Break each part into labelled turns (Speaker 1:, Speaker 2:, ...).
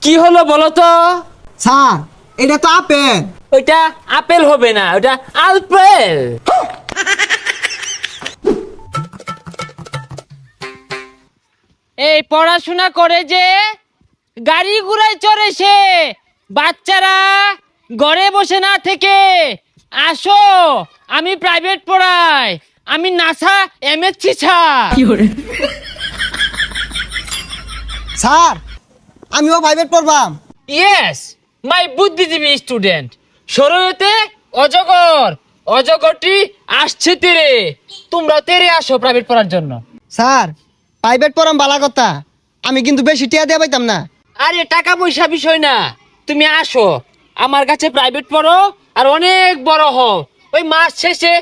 Speaker 1: কি হলো বলো তো?
Speaker 2: স্যার এটা তো আপেল।
Speaker 1: ওইটা আপেল হবে না, ওটা আলপেল। এই পড়াশোনা করে যে গাড়ি ঘোড়ায় চড়ে সে, বাচ্চারা ঘরে বসে না থেকে আসো, আমি প্রাইভেট পড়াই, আমি নাসা এমএসসি স্যার।
Speaker 2: স্যার আমিও প্রাইভেট পড়বাম।
Speaker 1: ইয়েস, মাই বুদ্ধিজীবী স্টুডেন্ট। শরীয়তে অজগর, অজগরটি আসছে তেরে, তোমরা তেরে আসো প্রাইভেট পড়ার জন্য।
Speaker 2: স্যার প্রাইভেট পড়াম বালা কথা, আমি কিন্তু বেশি টিয়া দিয়ে পাইতাম না।
Speaker 1: আরে টাকা পয়সা বিষয় না, তুমি আসো আমার কাছে প্রাইভেট পড়ো আর অনেক বড় হও, ওই মাস শেষে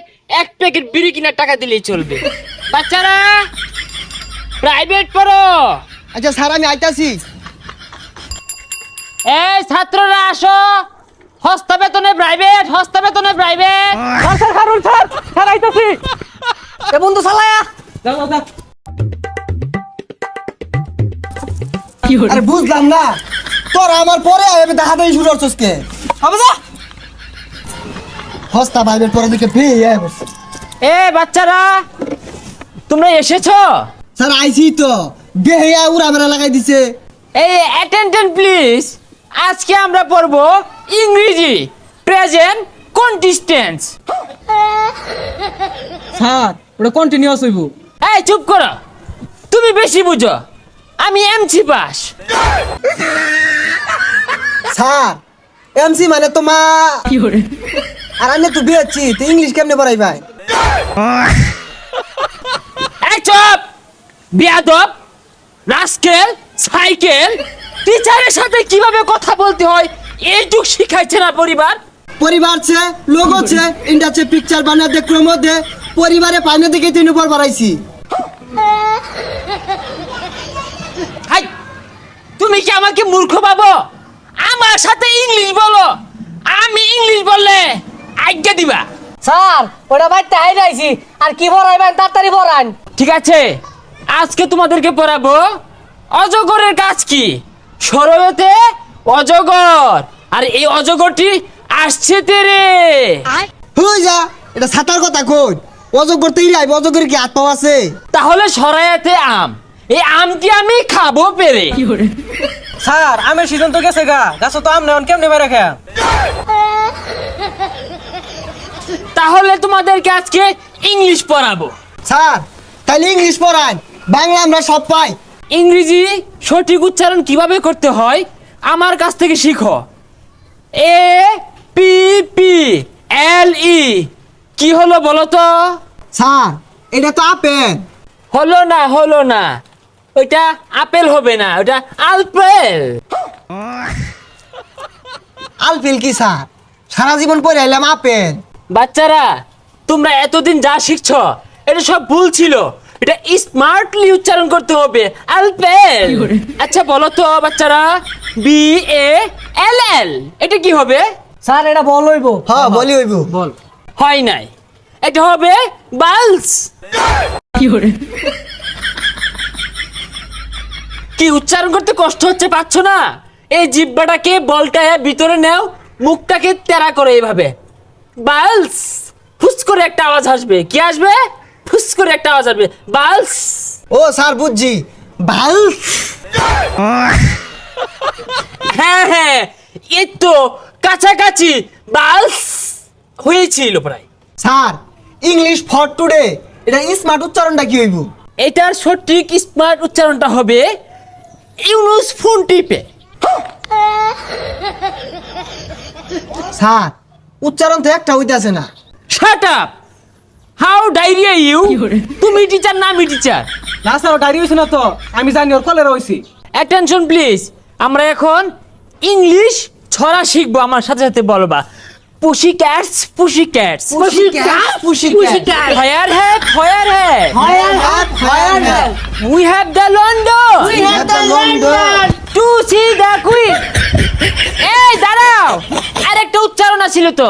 Speaker 1: এক প্যাকেট বিড়ি কিনার টাকা দিলেই চলবে। বাচ্চারা প্রাইভেট পড়ো।
Speaker 2: আচ্ছা স্যার আমি আইতাছি।
Speaker 1: এই ছাত্ররা আসো, হস্তা বেতনে প্রাইভেট, হস্তা বেতনে প্রাইভেট। স্যার খারুন স্যার, স্যার আইতাছি।
Speaker 2: এ বন্ধু চালায়া।
Speaker 1: যাও যাও।
Speaker 2: আরে বুঝলাম না, তোরা আমার পরে আমি দেখাতেই শুরু করছিস কে? হবে যা হস্তা প্রাইভেট পড়া দিকে ফ্রি বসে।
Speaker 1: এ বাচ্চারা তোমরা এসেছো?
Speaker 2: স্যার আইছি তো, বেহিয়া উড়া মেরা লাগাই দিছে।
Speaker 1: এই অ্যাটেনশন প্লিজ, আজকে আমরা পড়বো ইংরেজি প্রেজেন্ট কন্টিস্টেন্স।
Speaker 3: স্যার ওটা কন্টিনিউয়াস হইব।
Speaker 1: এই চুপ করো, তুমি বেশি বুঝো, আমি এমসি পাস।
Speaker 2: স্যার এমসি মানে তো মা। আর আমি তো বিয়েছি, তো ইংলিশ কেমনে পড়াই ভাই?
Speaker 1: এই চুপ বিয়াদব, রাস্কেল, সাইকেল, টিচারের সাথে কিভাবে কথা বলতে হয় এইটুক শিখাইছে না পরিবার?
Speaker 2: পরিবার ছে, লোক আছে, ইন্ডাছে পিকচার বানা দে, ক্রমো দে, পরিবারে পাইনে দিকে তিন উপর বাড়াইছি।
Speaker 1: হাই, তুমি কি আমাকে মূর্খ ভাবো? আমার সাথে ইংলিশ বলো, আমি ইংলিশ বললে আজ্ঞা দিবা?
Speaker 3: স্যার ওটা বাইতে হাইরাইছি, আর কি পড়াইবেন তাড়াতাড়ি পড়ান।
Speaker 1: ঠিক আছে, আজকে তোমাদেরকে পড়াবো অজগরের কাজ কি। শরয়তে অজগর, আর এই অজগরটি আসছে তেরে।
Speaker 2: হই যা, এটা ছাতার কথা কই? অজগর তৈরি আইব, অজগর কি হাত পাও আছে?
Speaker 1: তাহলে শরায়াতে আম, এই আমটি আমি খাবো পেরে।
Speaker 3: স্যার আমের সিজন তো গেছে গা, গাছ তো আম নেন কেমনে বেড়ে খেয়া।
Speaker 1: তাহলে তোমাদেরকে আজকে ইংলিশ পড়াবো।
Speaker 2: স্যার তাইলে ইংলিশ পড়ান, বাংলা আমরা সব পাই।
Speaker 1: ইংরেজি সঠিক উচ্চারণ কিভাবে করতে হয় আমার কাছ থেকে শিখো। এ পি পি এল ই, কি হলো বলো তো?
Speaker 2: স্যার এটা তো আপেল।
Speaker 1: হলো না, হলো না, ওইটা আপেল হবে না, ওটা আলপেল।
Speaker 2: আলফিল কি স্যার? সারা জীবন পড়ে আইলাম আপেল।
Speaker 1: বাচ্চারা তোমরা এতদিন যা শিখছো এটা সব ভুল ছিল, এটা স্মার্টলি উচ্চারণ করতে হবে, আলপেল। আচ্ছা বলো তো বাচ্চারা, বি এ এল এল এটা কি হবে?
Speaker 3: স্যার এটা বল হইব।
Speaker 2: হ্যাঁ বলি হইব।
Speaker 3: বল
Speaker 1: হয় নাই, এটা হবে বালস। কি উচ্চারণ করতে কষ্ট হচ্ছে, পাচ্ছ না? এই জিহ্বাটাকে বলটা ভিতরে নাও, মুখটাকে তেরা করে এইভাবে, বালস। ফুস করে একটা আওয়াজ আসবে, কি আসবে? ফুস করে একটা আওয়াজ আসবে, বালস।
Speaker 2: ও স্যার বুঝছি, ভাল।
Speaker 1: হ্যাঁ হ্যাঁ, এই তো কাছাকাছি, বালস হয়েছিল প্রায়।
Speaker 2: স্যার ইংলিশ ফর টুডে, এটা স্মার্ট উচ্চারণটা কি হইব?
Speaker 1: এটার সঠিক স্মার্ট উচ্চারণটা হবে ইউনুস ফোন টিপে।
Speaker 2: স্যার উচ্চারণ তো একটা হইতাছে না।
Speaker 1: Shut up, how diarrhea you? তুমি টিচার না আমি টিচার?
Speaker 3: না স্যার ডায়রি হইছে না তো, আমি জানি ওর কলেরা হইছি।
Speaker 1: অ্যাটেনশন প্লিজ, আমরা এখন ইংলিশ ছড়া শিখবো, আমার সাথে সাথে বলবা। Pussy cats, pussy cats,
Speaker 2: pussy cat.
Speaker 1: Fire hat, fire hat,
Speaker 2: fire hat, fire hat.
Speaker 1: We have the London,
Speaker 2: We have the London.
Speaker 1: To see the queen. এই দাঁড়াও, আরেকটা উচ্চারণ ছিল তো।